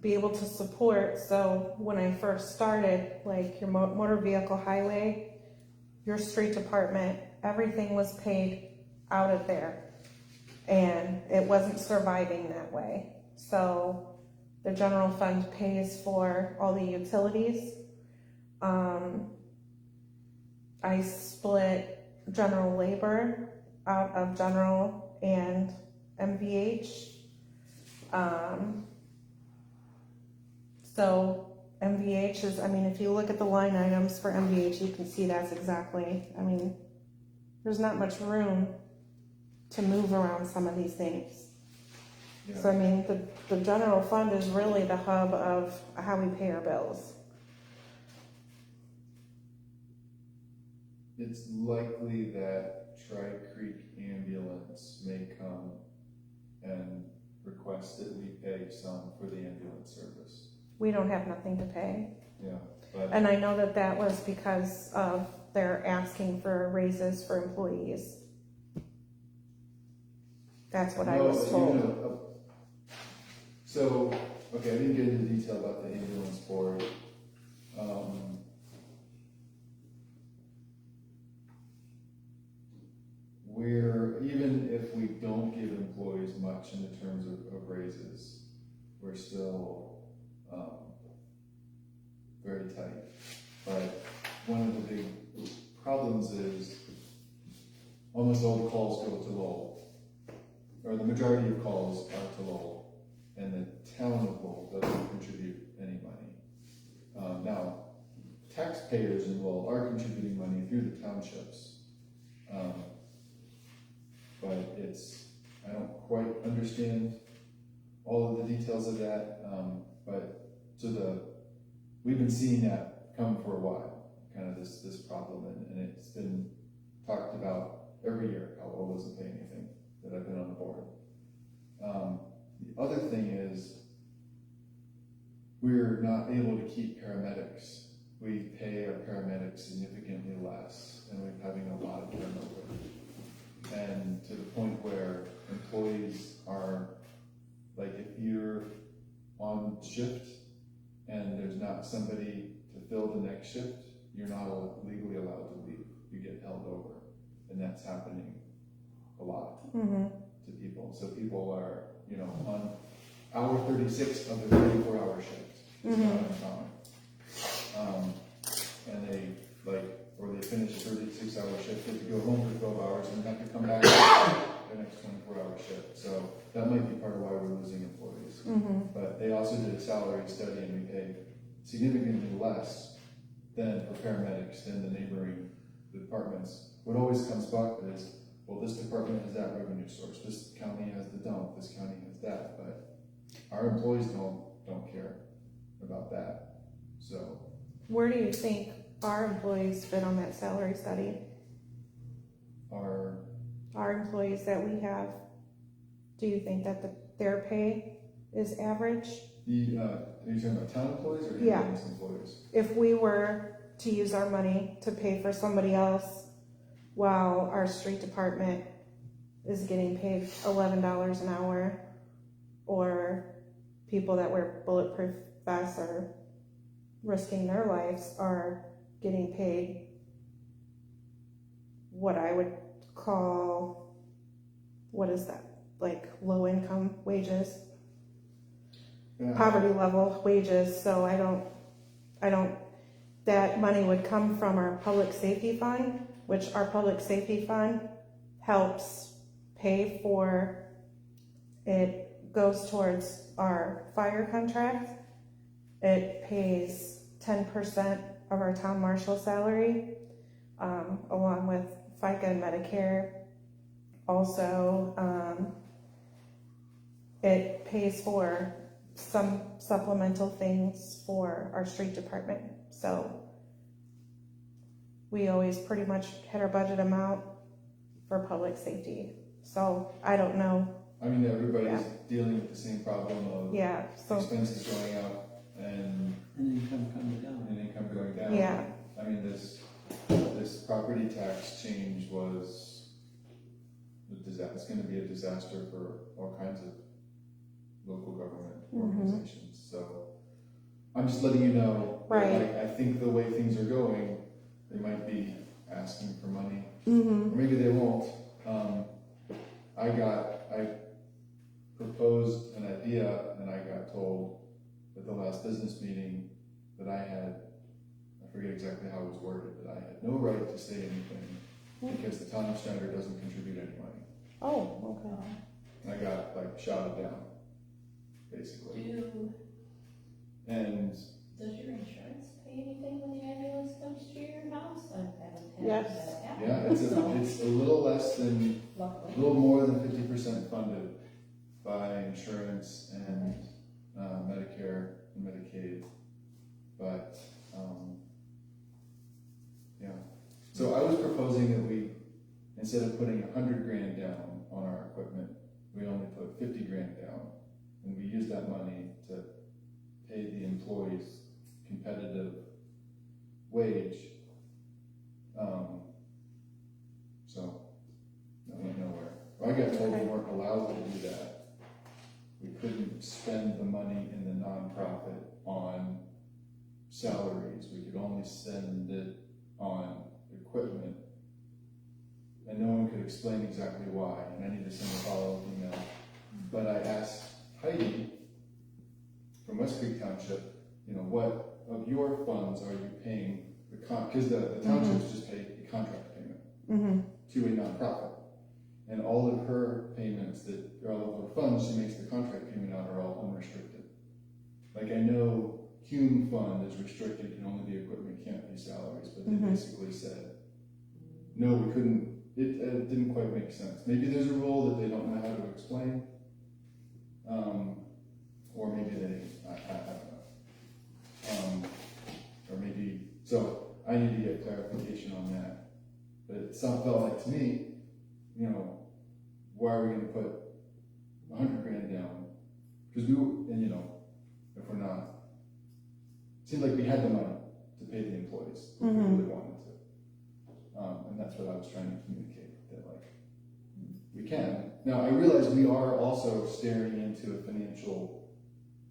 Speaker 2: be able to support. So when I first started, like your motor vehicle highway, your street department, everything was paid out of there, and it wasn't surviving that way. So the general fund pays for all the utilities. I split general labor out of general and MVH. MVH is, I mean, if you look at the line items for MVH, you can see that's exactly, I mean, there's not much room to move around some of these things.
Speaker 1: Yeah.
Speaker 2: So I mean, the general fund is really the hub of how we pay our bills.
Speaker 1: It's likely that Tri-Creek Ambulance may come and request that we pay some for the ambulance service.
Speaker 2: We don't have nothing to pay.
Speaker 1: Yeah, but
Speaker 2: And I know that that was because of they're asking for raises for employees. That's what I
Speaker 1: no,
Speaker 2: was told.
Speaker 1: So, okay, I didn't get into detail about the ambulance board. Even if we don't give employees much in the terms of raises, we're still very tight. But one of the big problems is almost all the calls go to Lowell, or the majority of calls are to Lowell, and the town of Lowell doesn't contribute any money. Now, taxpayers in Lowell are contributing money through the townships. But I don't quite understand all of the details of that, we've been seeing that come for a while, kind of this problem, and it's been talked about every year, how Lowell doesn't pay anything that I've been on the board. The other thing is, we're not able to keep paramedics. We pay our paramedics significantly less, and we're having a lot of turnover. And to the point where employees are, like, if you're on shift and there's not somebody to fill the next shift, you're not legally allowed to leave. You get held over. And that's happening a lot to people. So people are, on hour 36 of the 34-hour shift. It's not uncommon. And they, or they finish a 36-hour shift, they have to go home for 12 hours and have to come back for the next 24-hour shift. So that might be part of why we're losing employees. But they also did a salary study, and we pay significantly less than for paramedics than the neighboring departments. What always comes back is, well, this department has that revenue source, this county has the dump, this county has that, but our employees don't care about that. So
Speaker 2: Where do you think our employees fit on that salary study? Our employees that we have, do you think that their pay is average?
Speaker 1: are you talking about town employees or
Speaker 2: Yeah.
Speaker 1: ambulance employees?
Speaker 2: If we were to use our money to pay for somebody else while our street department is getting paid $11 an hour, or people that wear bulletproof vests or risking their lives are getting paid what I would call, what is that, like low income wages, poverty level wages. So I don't, that money would come from our public safety fund, which our public safety fund helps pay for, it goes towards our fire contract. It pays 10% of our town marshal salary, along with FICA and Medicare. Also, it pays for some supplemental things for our street department. So we always pretty much hit our budget amount for public safety. So I don't know.
Speaker 1: I mean, everybody's dealing with the same problem of
Speaker 2: So
Speaker 1: expenses going up and
Speaker 4: income coming down.
Speaker 1: income going down.
Speaker 2: yeah.
Speaker 1: I mean, this property tax change was a disaster. It's going to be a disaster for all kinds of local government organizations. So I'm just letting you know.
Speaker 2: Right.
Speaker 1: I think the way things are going, they might be asking for money,
Speaker 2: Mm-hmm.
Speaker 1: or maybe they won't. I proposed an idea, and I got told at the last business meeting that I forget exactly how it was worded, but I had no right to say anything because the town of Schneider doesn't contribute any money.
Speaker 2: Oh, okay.
Speaker 1: And I got shouted down, basically. And
Speaker 3: Does your insurance pay anything when the ambulance comes to your house? I haven't had
Speaker 2: Yes.
Speaker 3: that happen.
Speaker 1: Yeah, it's a little less than, a
Speaker 3: Luckily.
Speaker 1: little more than 50% funded by insurance and Medicare and Medicaid. But, yeah. So I was proposing that we, instead of putting $100,000 down on our equipment, we only put $50,000 down. And we use that money to pay the employees competitive wage. So that went nowhere. I got told we weren't allowed to do that. We couldn't spend the money in the nonprofit on salaries. We could only spend it on equipment. And no one could explain exactly why, and I need to send a follow-up email. But I asked Heidi from West Creek Township, what of your funds are you paying because the townships just pay a contract payment to a nonprofit. And all of her payments all of her funds she makes the contract payment out are all unrestricted. Like I know Hume Fund is restricted, can only be equipment, can't be salaries, but they basically said, no, we couldn't, it didn't quite make sense. Maybe there's a rule that they don't know how to explain, or maybe I don't know. Or maybe, so I need to get clarification on that. But it felt like to me, why are we gonna put $100,000 down? Because if we're not, it seemed like we had the money to pay the employees if we really wanted to. And that's what I was trying to communicate, that we can. Now I realize we are also staring into a financial,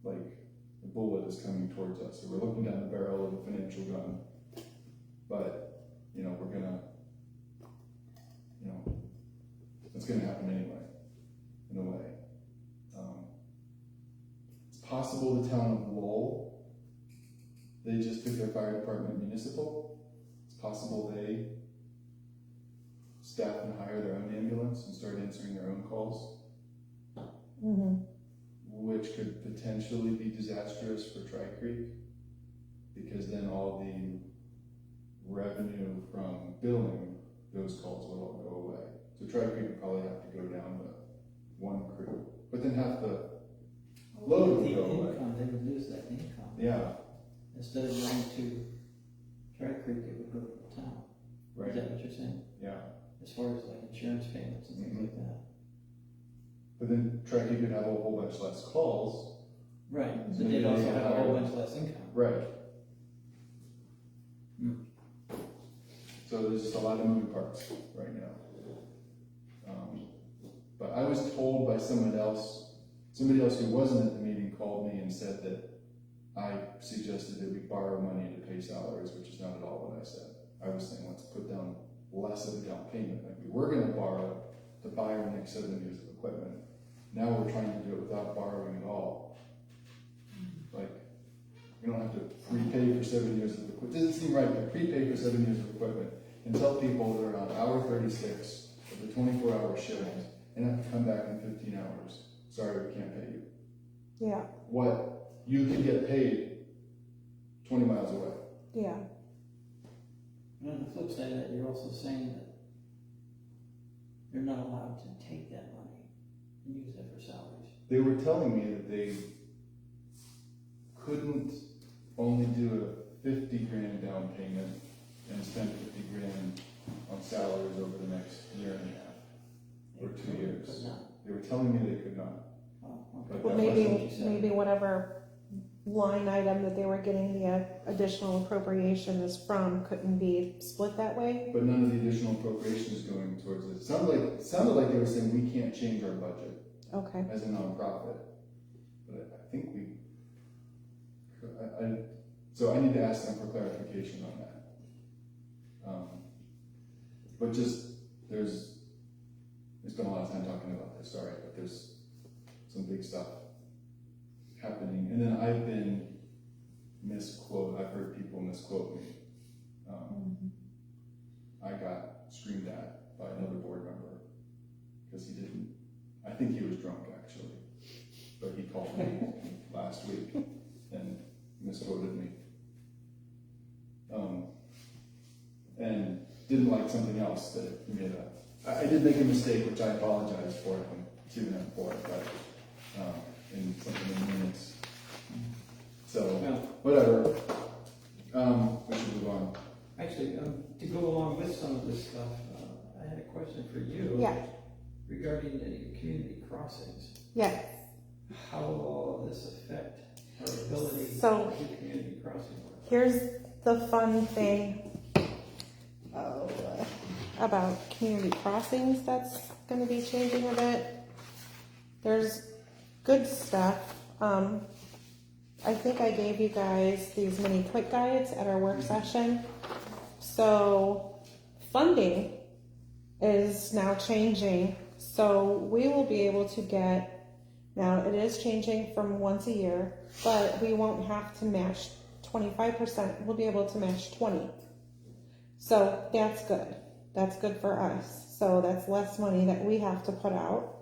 Speaker 1: the bullet is coming towards us. So we're looking down the barrel of a financial gun. But, we're gonna, it's gonna happen anyway, in a way. It's possible the town of Lowell, they just took their fire department municipal. It's possible they staff and hire their own ambulance and start answering their own calls. Which could potentially be disastrous for Tri Creek, because then all the revenue from billing those calls will all go away. So Tri Creek would probably have to go down to one crew, but then have the load would go away.
Speaker 4: They would lose that income.
Speaker 1: Yeah,
Speaker 4: Instead of going to Tri Creek, it would go to the town.
Speaker 1: right.
Speaker 4: Is that what you're saying?
Speaker 1: Yeah,
Speaker 4: As far as insurance payments and things like that?
Speaker 1: but then Tri Creek could have a whole bunch less calls.
Speaker 4: Right,
Speaker 1: So
Speaker 4: but
Speaker 1: maybe
Speaker 4: they'd also
Speaker 1: they
Speaker 4: have a
Speaker 1: hire-
Speaker 4: whole bunch less income.
Speaker 1: Right. So there's just a lot of moving parts right now. But I was told by somebody else who wasn't at the meeting called me and said that I suggested that we borrow money to pay salaries, which is not at all what I said. I was saying, let's put down less of a down payment. Like we were gonna borrow to buy our next 7 years of equipment. Now we're trying to do it without borrowing at all. Like, we don't have to prepay for 7 years of equipment. It doesn't seem right to prepay for 7 years of equipment and tell people they're on hour 36 of the 24-hour shift and have to come back in 15 hours. Sorry, we can't pay you.
Speaker 2: Yeah,
Speaker 1: What you can get paid 20 miles away.
Speaker 2: yeah.
Speaker 4: And on the flip side of that, you're also saying that you're not allowed to take that money and use that for salaries.
Speaker 1: They were telling me that they couldn't only do a $50,000 down payment and spend $50,000 on salaries over the next year and a half or 2 years.
Speaker 4: But not.
Speaker 1: They were telling me they could not.
Speaker 4: Oh,
Speaker 1: But
Speaker 4: okay.
Speaker 2: Well,
Speaker 1: that
Speaker 2: maybe,
Speaker 4: wasn't what you said.
Speaker 2: maybe whatever line item that they were getting the additional appropriations from couldn't be split that way?
Speaker 1: But none of the additional appropriation is going towards it. It sounded like they were saying we can't change our budget
Speaker 2: Okay,
Speaker 1: as a nonprofit. But I think we, so I need to ask them for clarification on that. But just, there's been a lot of time talking about this, sorry, but there's some big stuff happening. And then I've been I've heard people misquote me. I got screamed at by another board member because I think he was drunk actually, but he called me last week and misquoted me. didn't like something else that he made I did make a mistake, which I apologize for, to him for, but, in something in the minutes. So, whatever, we should move on.
Speaker 4: Actually, to go along with some of this stuff, I had a question for you.
Speaker 2: Yeah.
Speaker 4: Regarding the community crossings.
Speaker 2: Yeah.
Speaker 4: How will all of this affect our ability to
Speaker 2: So-
Speaker 4: do community crossing work?
Speaker 2: Here's the fun thing about community crossings that's going to be changing a bit. There's good stuff. I think I gave you guys these mini quick guides at our work session. So funding is now changing. So we will be able to get, now it is changing from once a year, but we won't have to match 25%. We'll be able to match 20. So that's good. That's good for us. So that's less money that we have to put out.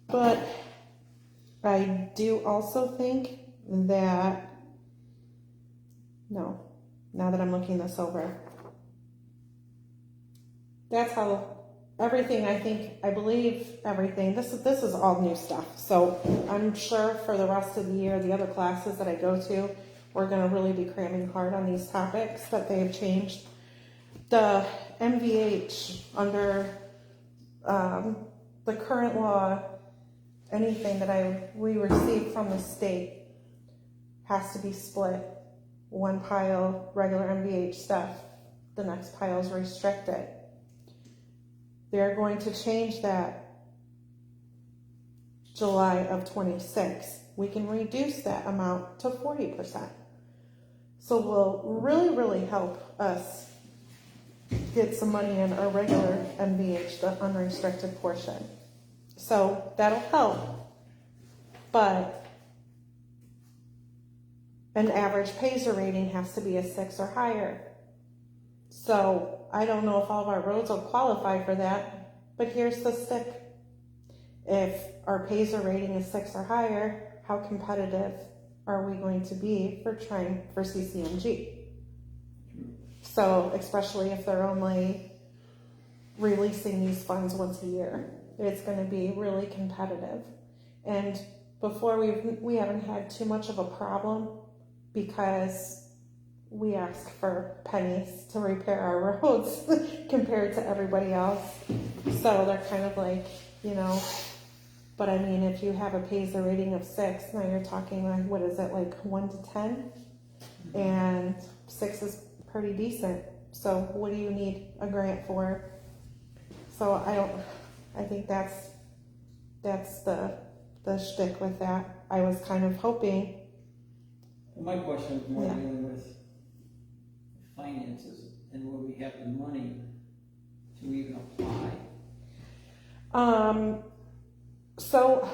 Speaker 2: But I do also think that, no, now that I'm looking this over, that's how everything, I believe everything, this is all new stuff. So I'm sure for the rest of the year, the other classes that I go to, we're going to really be cramming hard on these topics that they've changed. The MVH under the current law, anything that we receive from the state has to be split. One pile, regular MVH stuff, the next pile is restricted. They're going to change that July of 26. We can reduce that amount to 40%. So will really, really help us get some money in our regular MVH, the unrestricted portion. So that'll help, but an average PASER rating has to be a 6 or higher. So I don't know if all of our roads will qualify for that, but here's the stick. If our PASER rating is 6 or higher, how competitive are we going to be for trying for CCMG? So especially if they're only releasing these funds once a year, it's going to be really competitive. And before we haven't had too much of a problem because we ask for pennies to repair our roads compared to everybody else. So they're kind of like, you know, but I mean, if you have a PASER rating of 6, now you're talking like, what is it, like 1 to 10? And 6 is pretty decent. So what do you need a grant for? So I think that's the shtick with that. I was kind of hoping.
Speaker 4: Well, my question is more dealing with finances and will we have the money to even apply?
Speaker 2: So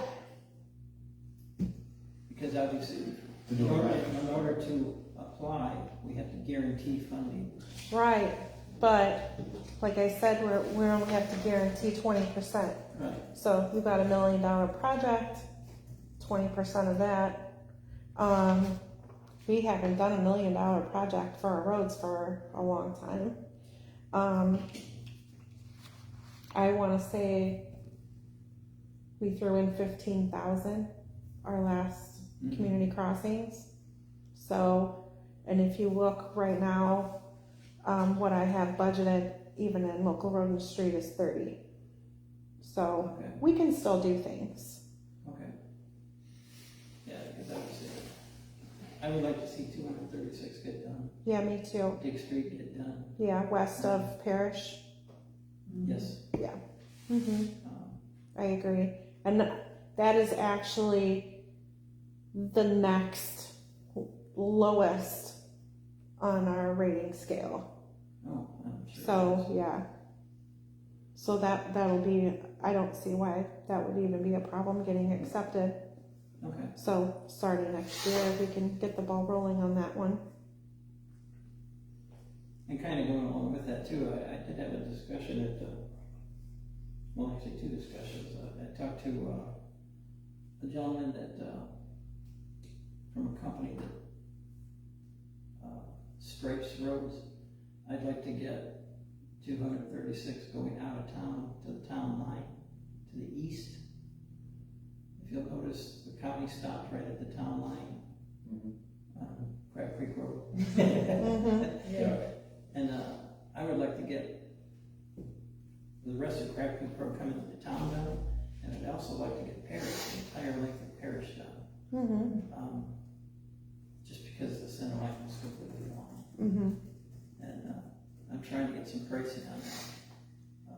Speaker 4: because obviously in order to apply, we have to guarantee funding.
Speaker 2: right, but like I said, we only have to guarantee 20%.
Speaker 4: Right.
Speaker 2: So you've got $1 million project, 20% of that. We haven't done $1 million project for our roads for a long time. I want to say we threw in 15,000 our last community crossings. So, and if you look right now, what I have budgeted even in local road and street is 30. So we can still do things.
Speaker 4: Okay. Yeah, because I would like to see 236 get done.
Speaker 2: Yeah, me too.
Speaker 4: Dick Street get done.
Speaker 2: Yeah, west of Parish.
Speaker 4: Yes.
Speaker 2: Yeah. I agree. And that is actually the next lowest on our rating scale.
Speaker 4: Oh, I'm sure.
Speaker 2: So, yeah. So that'll be, I don't see why that would even be a problem getting accepted.
Speaker 4: Okay.
Speaker 2: So starting next year, we can get the ball rolling on that one.
Speaker 4: And kind of going along with that too, I did have a discussion at, well, actually 2 discussions. I talked to a gentleman that from a company that stripes roads. I'd like to get 236 going out of town to the town line, to the east. If you'll notice, the county stopped right at the town line, Crab Creek Road.
Speaker 1: Yeah.
Speaker 4: And I would like to get the rest of Crab Creek Road coming to the town down, and I'd also like to get Parish, the entire length of Parish done. Just because the center line was completely long. And I'm trying to get some pricing on that.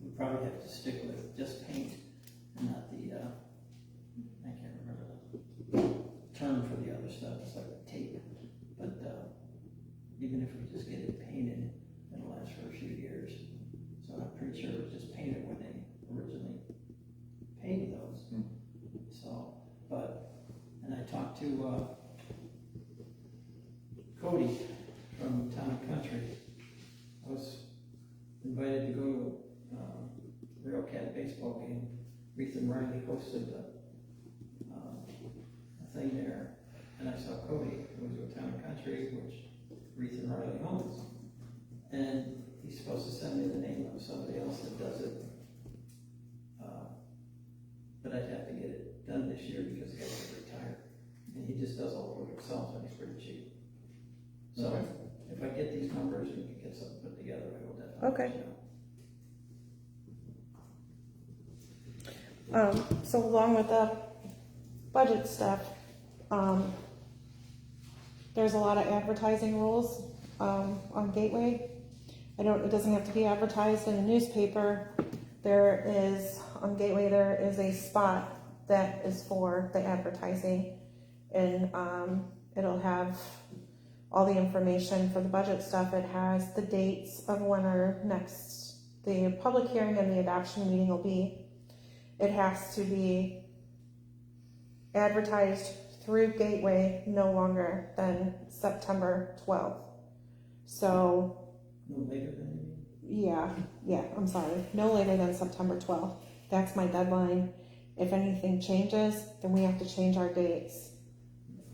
Speaker 4: We probably have to stick with just paint and not the, I can't remember the term for the other stuff, it's like tape. But even if we just get it painted, it'll last for a few years. So I'm pretty sure it was just painted when they originally painted those. So, and I talked to Cody from Town Country. I was invited to go to a Railcat baseball game. Ethan Riley hosted a thing there, and I saw Cody, who was with Town Country, which Ethan Riley owns, and he's supposed to send me the name of somebody else that does it, but I'd have to get it done this year because the guy's retired, and he just does all the work himself, and he's pretty cheap. So
Speaker 1: Okay.
Speaker 4: if I get these numbers and we can get something put together, I will definitely.
Speaker 2: Okay.
Speaker 4: let you know.
Speaker 2: So along with the budget stuff, there's a lot of advertising rules on Gateway. It doesn't have to be advertised in a newspaper. On Gateway, there is a spot that is for the advertising, and it'll have all the information for the budget stuff. It has the dates of when the public hearing and the adoption meeting will be. It has to be advertised through Gateway no longer than September 12th. So,
Speaker 4: No later than you mean?
Speaker 2: yeah, I'm sorry, no later than September 12th. That's my deadline. If anything changes, then we have to change our dates.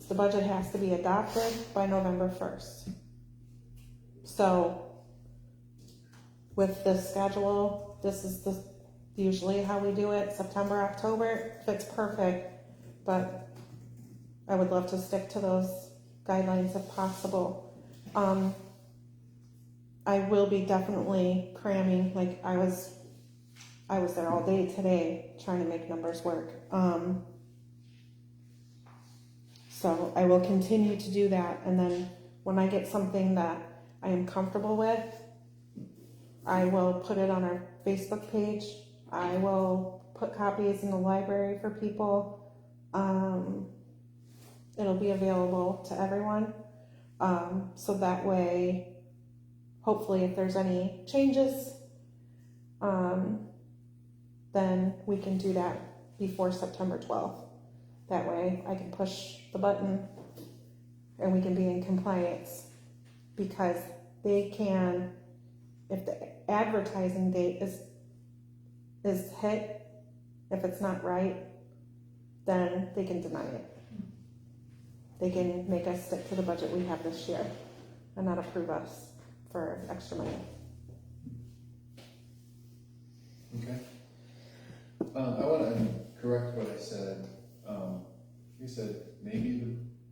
Speaker 2: The budget has to be adopted by November 1st. So, with this schedule, this is usually how we do it, September, October, fits perfect, but I would love to stick to those guidelines if possible. I will be definitely cramming, like I was there all day today trying to make numbers work. So I will continue to do that, and then when I get something that I am comfortable with, I will put it on our Facebook page. I will put copies in the library for people. It'll be available to everyone. So that way, hopefully if there's any changes, then we can do that before September 12th. That way I can push the button and we can be in compliance, because they can, if the advertising date is hit, if it's not right, then they can deny it. They can make us stick to the budget we have this year and not approve us for extra money.
Speaker 1: Okay. I want to correct what I said. You said maybe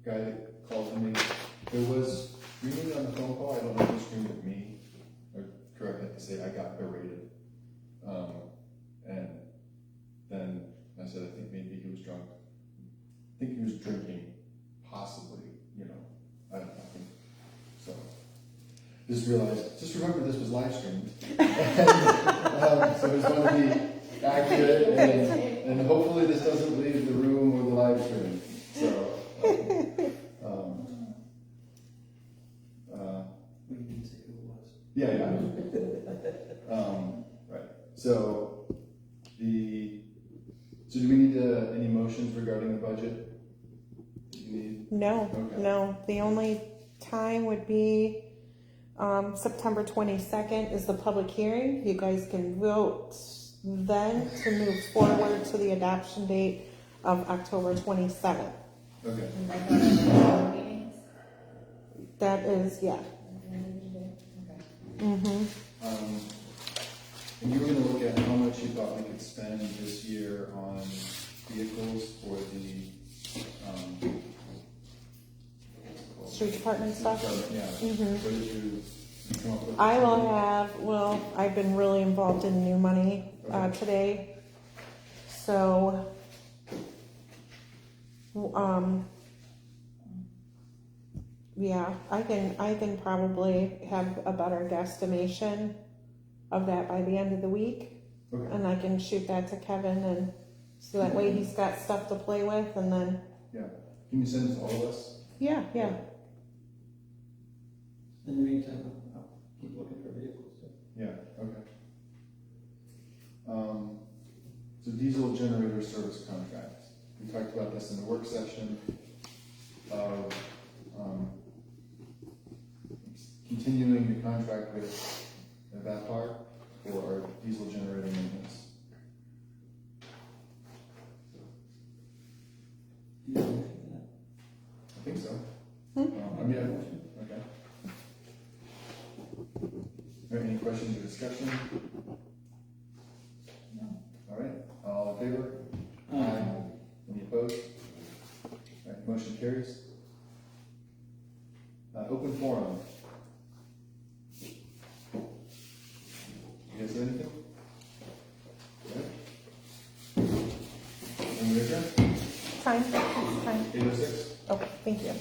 Speaker 1: the guy that called me, there was screaming on the phone call. I don't know if he screamed at me, or correct, I have to say I got berated. And then I said, I think maybe he was drunk. I think he was drinking, possibly, I don't know. So, just remember this was live streamed. So I just want to be accurate, and hopefully this doesn't leave the room or the live stream. So,
Speaker 4: We didn't say who it was.
Speaker 1: yeah. Right. So do we need any motions regarding the budget? Do you need?
Speaker 2: No,
Speaker 1: Okay.
Speaker 2: no. The only time would be September 22nd is the public hearing. You guys can vote then to move forward to the adoption date of October 27th.
Speaker 1: Okay.
Speaker 3: And regular meetings.
Speaker 2: That is, yeah. Mm-hmm.
Speaker 1: And you were gonna look at how much you thought we could spend this year on vehicles for the,
Speaker 2: Street department stuff.
Speaker 1: Yeah.
Speaker 2: Mhm.
Speaker 1: What did you come up with?
Speaker 2: I will have, well, I've been really involved in new money, today. So, yeah, I can probably have a better guesstimation of that by the end of the week.
Speaker 1: Okay,
Speaker 2: And I can shoot that to Kevin, and so that way he's got stuff to play with, and then,
Speaker 1: yeah. Can you send it to all of us?
Speaker 2: yeah.
Speaker 4: In the meantime, I'll keep looking for vehicles too.
Speaker 1: Yeah, okay. So diesel generator service contract. We talked about this in the work session of, continuing the contract with Vapar for our diesel generator maintenance.
Speaker 4: Do you have a motion for that?
Speaker 1: I think so.
Speaker 2: Hmm?
Speaker 1: I mean, okay. All right, any questions or discussion?
Speaker 3: No.
Speaker 1: All right, all in favor? Any opposed? All right, motion carries. Open forum. You guys have anything? All right. And we're adjourned.
Speaker 2: Time.
Speaker 1: 8:06.
Speaker 2: Okay, thank you.